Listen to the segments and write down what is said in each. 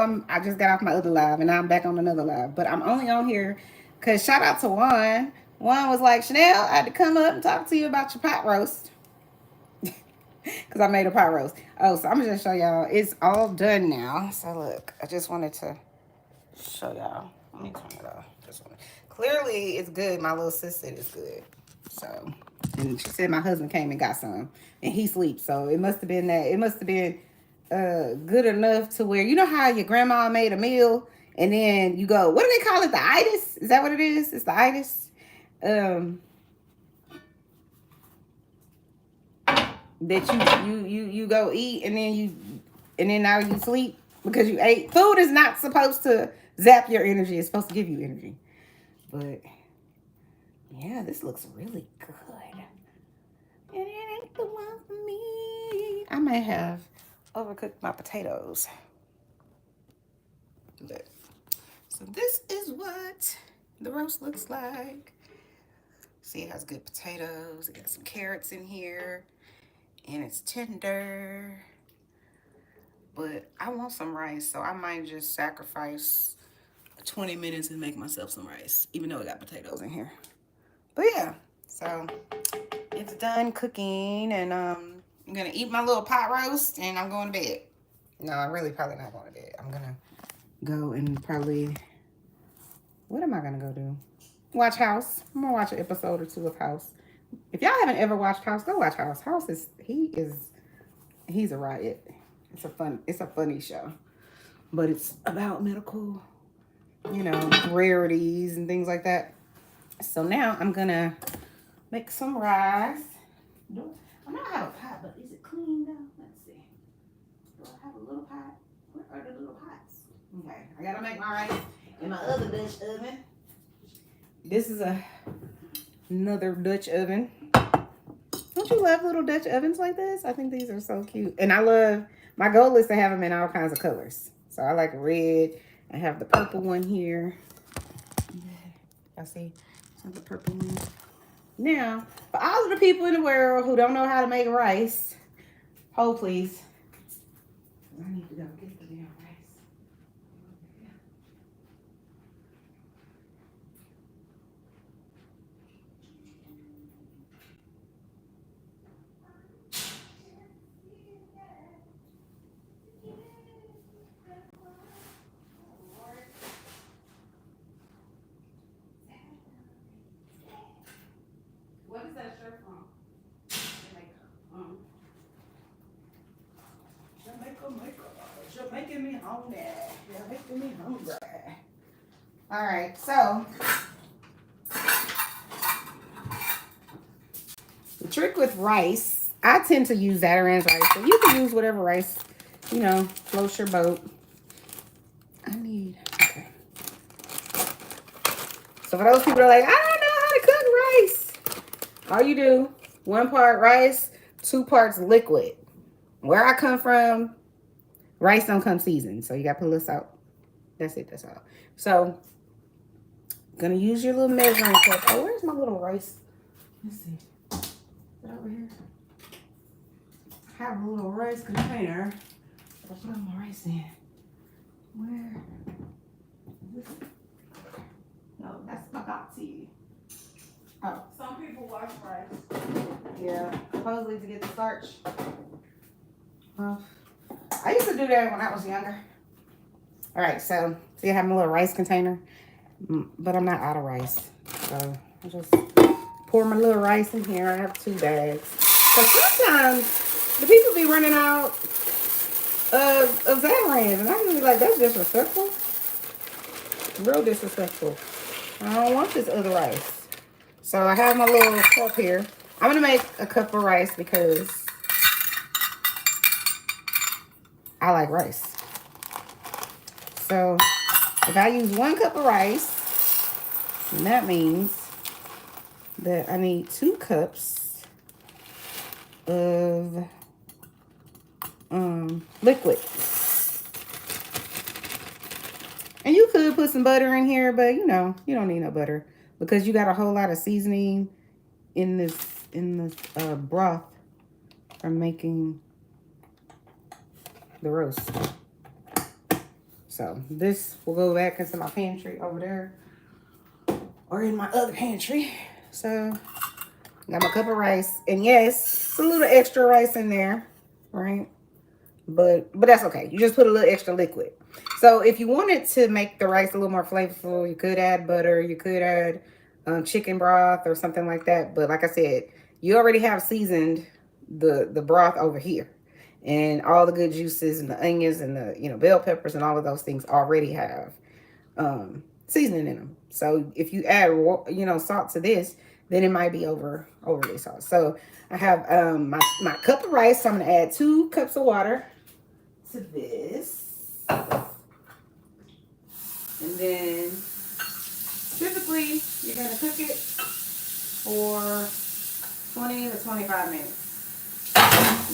know I just got off my other live and now I'm back on another live. But I'm only on here because shout out to Juan. Juan was like, Chanel, I had to come up and talk to you about your pot roast. Because I made a pot roast. Oh, so I'm going to just show y'all. It's all done now. So look, I just wanted to show y'all. Let me turn it off. Clearly, it's good. My little sis said it's good. So, and she said my husband came and got some, and he sleeps. So it must have been that. It must have been good enough to where you know how your grandma made a meal, and then you go, what do they call it? The itis? Is that what it is? It's the itis. Um, that you go eat, and then now you sleep because you ate. Food is not supposed to zap your energy. It's supposed to give you energy. But yeah, this looks really good. And it ain't the one for me. I may have overcooked my potatoes. But, so this is what the roast looks like. See, it has good potatoes. It got some carrots in here. And it's tender. But I want some rice, so I might just sacrifice 20 minutes and make myself some rice, even though it got potatoes in here. But yeah, so it's done cooking, and I'm gonna eat my little pot roast, and I'm going to bed. No, I'm really probably not going to bed. I'm gonna go and probably, what am I gonna go do? Watch House. I'm gonna watch an episode or two of House. If y'all haven't ever watched House, go watch House. House is he's a riot. It's a funny show, but it's about medical, rarities and things like that. So now I'm gonna make some rice. I know I have a pot, but is it clean though? Let's see. Do I have a little pot? Where are the little pots? Okay, I gotta make my rice in my other Dutch oven. This is another Dutch oven. Don't you love little Dutch ovens like this? I think these are so cute. And my goal is to have them in all kinds of colors. So I like red. I have the purple one here. I see the purple one. Now, for all of the people in the world who don't know how to make rice, hold please. I need to go get the damn rice. What is that shirt from? Jamaica. You're making me hungry. You're making me hungry. All right, so the trick with rice, I tend to use Zatarain's rice, but you can use whatever rice, floats your boat. Okay. So for those people that are like, I don't know how to cook rice. All you do, 1 part rice, 2 parts liquid. Where I come from, rice don't come seasoned. So you got to put a little salt. That's it, that's all. So, gonna use your little measuring cup. Oh, where's my little rice? Let's see. Is it over here? I have a little rice container. I put all my rice in. Where? No, that's spaghetti. Oh. Some people wash rice. Yeah, supposedly to get the starch. Well, I used to do that when I was younger. All right, so see, I have my little rice container, but I'm not out of rice. So I just pour my little rice in here. I have 2 bags. So sometimes the people be running out of Zatarain's, and I'm gonna be like, that's disrespectful. Real disrespectful. I don't want this other rice. So I have my little cup here. I'm gonna make a cup of rice because I like rice. So if I use 1 cup of rice, then that means that I need 2 cups of liquid. And you could put some butter in here, but you don't need no butter because you got a whole lot of seasoning in this broth from making the roast. So this will go back into my pantry over there or in my other pantry. So got my cup of rice. And yes, it's a little extra rice in there, right? But that's okay. You just put a little extra liquid. So if you wanted to make the rice a little more flavorful, you could add butter. You could add chicken broth or something like that. But like I said, you already have seasoned the broth over here. And all the good juices and the onions and the bell peppers and all of those things already have seasoning in them. So if you add salt to this, then it might be overly salt. So I have my cup of rice. So I'm gonna add 2 cups of water to this, and then typically you're gonna cook it for 20 to 25 minutes.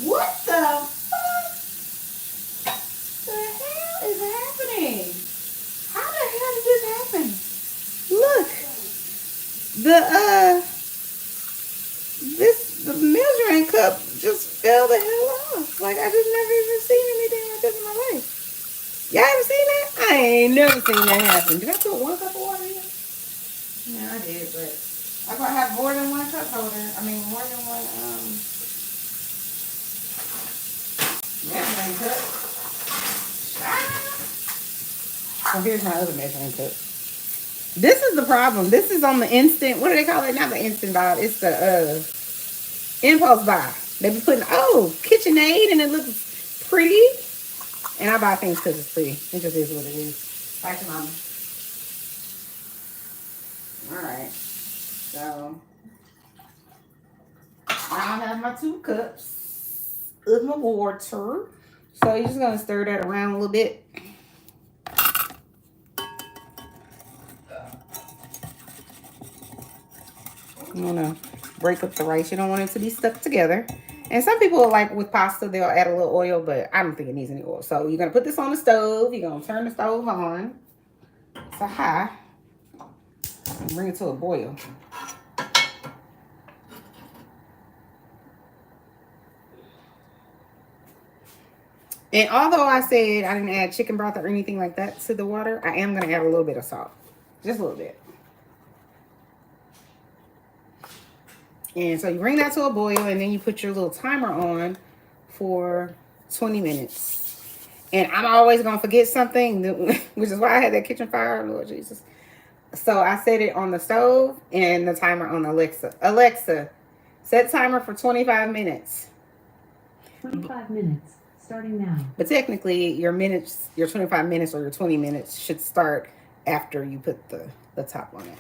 What the fuck? The hell is happening? How the hell did this happen? Look, the measuring cup just fell the hell off. Like I just never even seen anything like this in my life. Y'all ever seen that? I ain't never seen that happen. Did I put 1 cup of water here? Yeah, I did, but I'm gonna have more than 1 cup holder. I mean, more than one measuring cup. So here's my other measuring cup. This is the problem. This is on the instant. What do they call it? Not the instant buy. It's the impulse buy. They be putting KitchenAid and it looks pretty. And I buy things because it's pretty. It just is what it is. Thank you, Mama. Alright. So I have my 2 cups of my water. So you're just gonna stir that around a little bit. You wanna break up the rice. You don't want it to be stuck together. And some people, like with pasta, they'll add a little oil, but I don't think it needs any oil. So you're gonna put this on the stove. You're gonna turn the stove on to high and bring it to a boil. And although I said I didn't add chicken broth or anything like that to the water, I am gonna add a little bit of salt, just a little bit. And so you bring that to a boil, and then you put your little timer on for 20 minutes. And I'm always going to forget something, which is why I had that kitchen fire, Lord Jesus. So I set it on the stove and the timer on Alexa. Alexa, set timer for 25 minutes. 25 minutes, starting now. But technically, your 25 minutes or your 20 minutes should start after you put the top on it.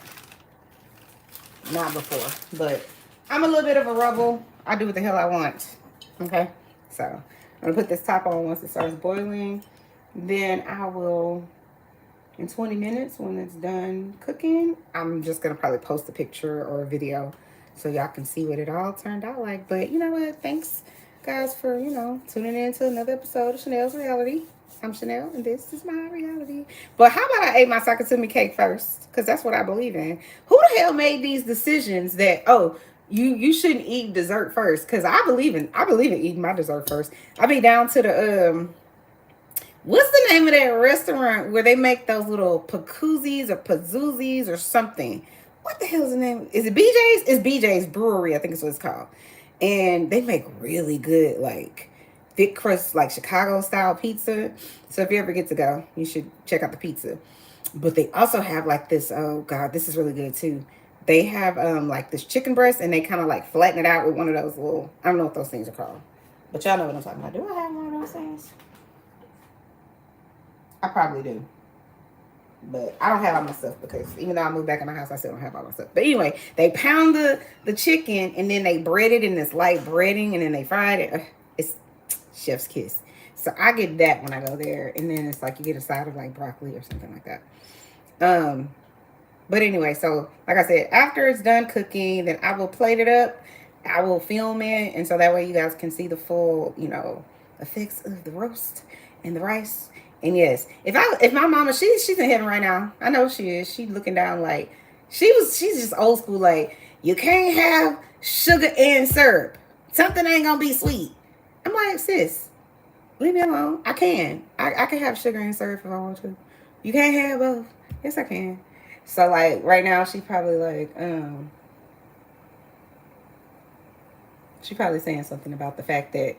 Not before, but I'm a little bit of a rebel. I do what the hell I want. Okay, so I'm gonna put this top on once it starts boiling. Then I will, in 20 minutes when it's done cooking, I'm just gonna probably post a picture or a video so y'all can see what it all turned out like. But you know what? Thanks guys for tuning in to another episode of Chanel's Reality. I'm Chanel, and this is my reality. But how about I ate my Sakatumi cake first? Because that's what I believe in. Who the hell made these decisions that, you shouldn't eat dessert first? Because I believe in eating my dessert first. I'll be down to the, what's the name of that restaurant where they make those little pacoozis or pazoozis or something? What the hell is the name? Is it BJ's? It's BJ's Brewery, I think is what it's called. And they make really good, like, thick crust, like Chicago style pizza. So if you ever get to go, you should check out the pizza. But they also have like this, oh God, this is really good too. They have like this chicken breast, and they kind of like flatten it out with one of those little, I don't know what those things are called, but y'all know what I'm talking about. Do I have one of those things? I probably do, but I don't have all my stuff because even though I moved back in my house, I still don't have all my stuff. But anyway, they pound the chicken, and then they bread it in this light breading, and then they fried it. It's chef's kiss. So I get that when I go there, and then it's like you get a side of like broccoli or something like that. But anyway, so like I said, after it's done cooking, then I will plate it up. I will film it, and so that way you guys can see the full, effects of the roast and the rice. And yes, if my mama, she's in heaven right now. I know she is. She's looking down like she's just old school. Like, you can't have sugar and syrup. Something ain't gonna be sweet. I'm like, sis, Leave me alone. I can. I can have sugar and syrup if I want to. You can't have both. Yes, I can. So like right now, she probably saying something about the fact that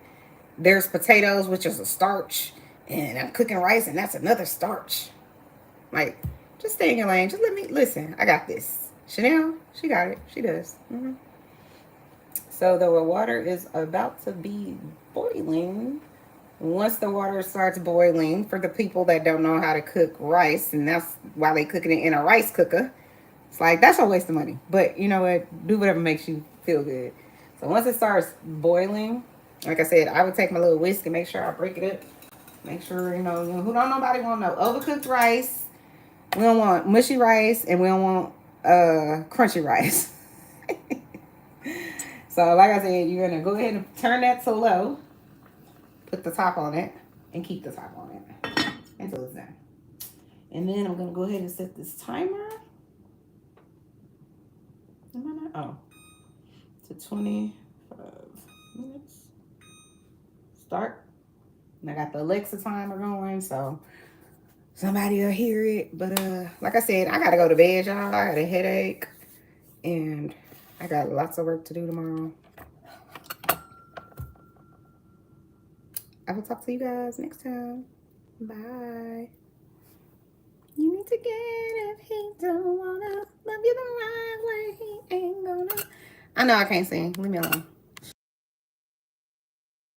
there's potatoes, which is a starch, and I'm cooking rice, and that's another starch. Like, just stay in your lane. Just let me listen. I got this. Chanel, she got it. She does. So the water is about to be boiling. Once the water starts boiling, for the people that don't know how to cook rice, and that's why they cooking it in a rice cooker, it's like that's a waste of money. But you know what? Do whatever makes you feel good. So once it starts boiling, like I said, I would take my little whisk and make sure I break it up. Make sure who don't nobody want no overcooked rice. We don't want mushy rice, and we don't want crunchy rice. So like I said, you're gonna go ahead and turn that to low. Put the top on it and keep the top on it until it's done. And then I'm gonna go ahead and set this timer. Oh, to 25 minutes. Start. And I got the Alexa timer going, so somebody will hear it. But like I said, I gotta go to bed, y'all. I got a headache, and I got lots of work to do tomorrow. I will talk to you guys next time. Bye. You need to get if he don't wanna love you the right way. He ain't gonna. I know I can't sing. Leave me alone.